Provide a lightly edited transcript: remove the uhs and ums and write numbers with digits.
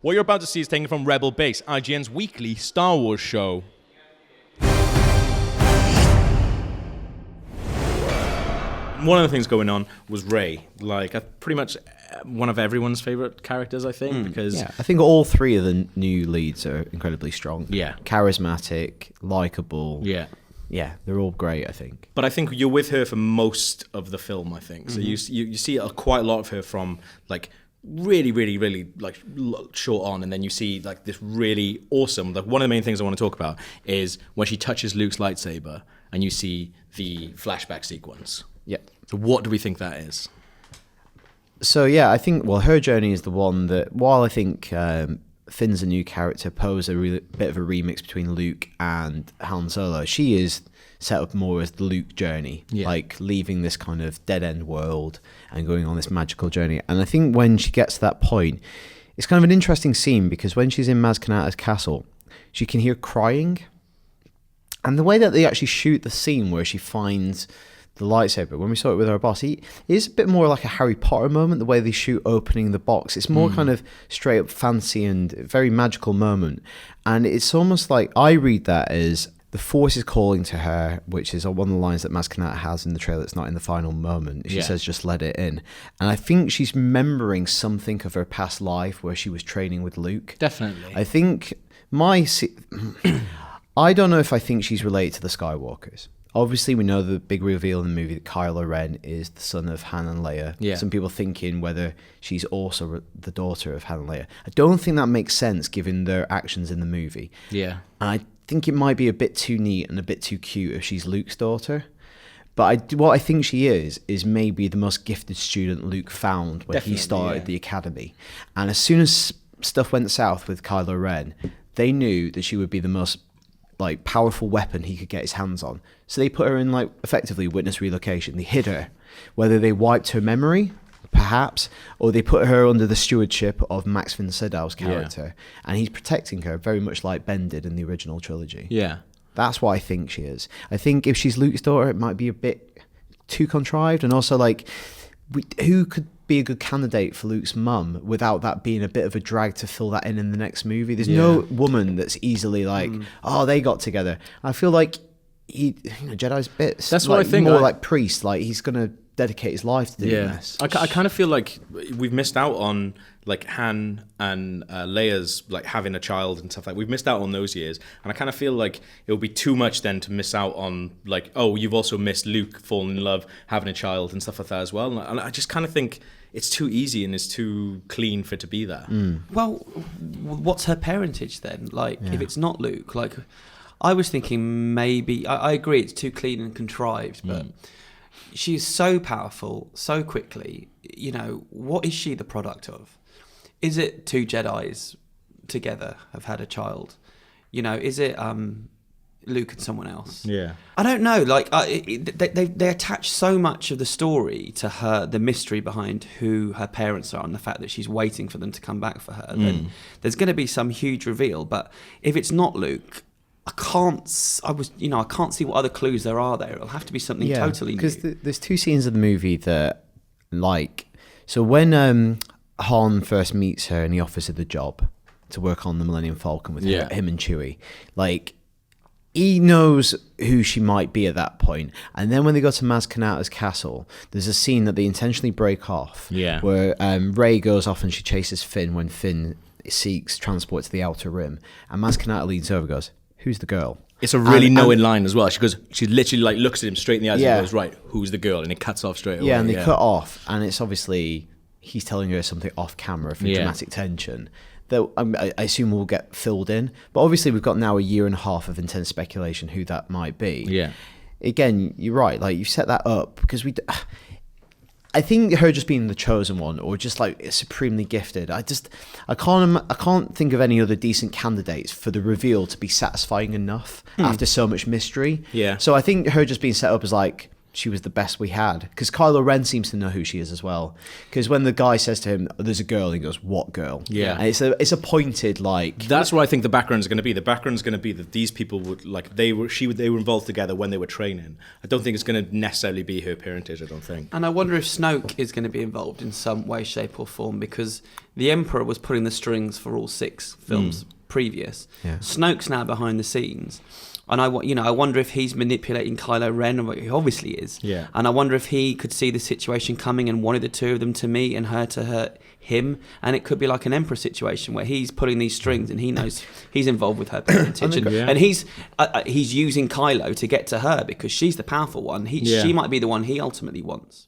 What you're about to see is taken from Rebel Base, IGN's weekly Star Wars show. One of the things going on was Rey, pretty much one of everyone's favorite characters, I think, because I think all three of the new leads are incredibly strong. Yeah. Charismatic, likable. Yeah, they're all great, I think. but I think you're with her for most of the film, I think. So you see quite a lot of her from really short on, and then you see this really awesome, one of the main things I want to talk about is when she touches Luke's lightsaber and you see the flashback sequence. Yeah. So what do we think that is? So I think her journey is the one that, while I think Finn's a new character, Poe's a really bit of a remix between Luke and Han Solo, she is set up more as the Luke journey, leaving this kind of dead-end world and going on this magical journey. And I think when she gets to that point, it's kind of an interesting scene, because when she's in Maz Kanata's castle, she can hear crying. And the way that they actually shoot the scene where she finds the lightsaber, when we saw it with her boss, it is a bit more like a Harry Potter moment, the way they shoot opening the box. It's more kind of straight up fancy and very magical moment. And it's almost like, I read that as the Force is calling to her, which is one of the lines that Maz Kanata has in the trailer that's not in the final moment. She says, just let it in. And I think she's remembering something of her past life where she was training with Luke. Definitely. I think I don't know if I think she's related to the Skywalkers. Obviously, we know the big reveal in the movie that Kylo Ren is the son of Han and Leia. Yeah. Some people thinking whether she's also the daughter of Han and Leia. I don't think that makes sense given their actions in the movie. Yeah. And I think it might be a bit too neat and a bit too cute if she's Luke's daughter. But what I think she is maybe the most gifted student Luke found when he started the academy. And as soon as stuff went south with Kylo Ren, they knew that she would be the most powerful weapon he could get his hands on. So they put her in effectively witness relocation. They hid her. Whether they wiped her memory, perhaps, or they put her under the stewardship of Max von Sydow's character, and he's protecting her very much like Ben did in the original trilogy. Yeah. That's what I think she is. I think if she's Luke's daughter, it might be a bit too contrived, and also who could be a good candidate for Luke's mum without that being a bit of a drag to fill that in the next movie? There's no woman that's easily they got together. I feel like Jedi's bits. That's what I think. More like priest. He's going to dedicate his life to doing this. I kind of feel like we've missed out on Han and Leia's having a child and stuff. We've missed out on those years, and I kind of feel like it would be too much then to miss out on you've also missed Luke falling in love, having a child and stuff like that as well. And I just kind of think it's too easy and it's too clean for it to be that. Well, what's her parentage then? If it's not Luke, I was thinking maybe, I agree it's too clean and contrived, but she's so powerful so quickly. What is she the product of? Is it two Jedis together have had a child? Is it Luke and someone else? Yeah. I don't know. They attach so much of the story to her, the mystery behind who her parents are and the fact that she's waiting for them to come back for her. Then there's going to be some huge reveal. But if it's not Luke, I can't see what other clues there are there. It'll have to be something totally new. Because there's two scenes of the movie that, so when Han first meets her and he offers her the job to work on the Millennium Falcon with him and Chewie, he knows who she might be at that point. And then when they go to Maz Kanata's castle, there's a scene that they intentionally break off, where Rey goes off and she chases Finn when Finn seeks transport to the Outer Rim. And Maz Kanata leans over and goes, "Who's the girl?" It's a really knowing line as well. She literally looks at him straight in the eyes and goes, "Right, who's the girl?" And it cuts off straight away. Yeah, and they cut off, and it's obviously he's telling her something off camera for dramatic tension that I assume will get filled in. But obviously we've got now a year and a half of intense speculation who that might be. Yeah. Again, you're right. You set that up because I think her just being the chosen one, or just supremely gifted. I can't think of any other decent candidates for the reveal to be satisfying enough after so much mystery. Yeah. So I think her just being set up as she was the best we had. Because Kylo Ren seems to know who she is as well. Because when the guy says to him, "There's a girl," he goes, "What girl?" Yeah. And it's a pointed like. That's what I think the background is going to be. The background is going to be that these people would like they were involved together when they were training. I don't think it's going to necessarily be her parentage. I don't think. And I wonder if Snoke is going to be involved in some way, shape, or form, because the Emperor was pulling the strings for all 6 films previous. Yeah. Snoke's now behind the scenes, and I wonder if he's manipulating Kylo Ren, or he obviously is. Yeah. And I wonder if he could see the situation coming and wanted the two of them to meet and her to hurt him, and it could be like an Emperor situation where he's pulling these strings and he knows he's involved with her parentage, and he's using Kylo to get to her because she's the powerful one. She might be the one he ultimately wants.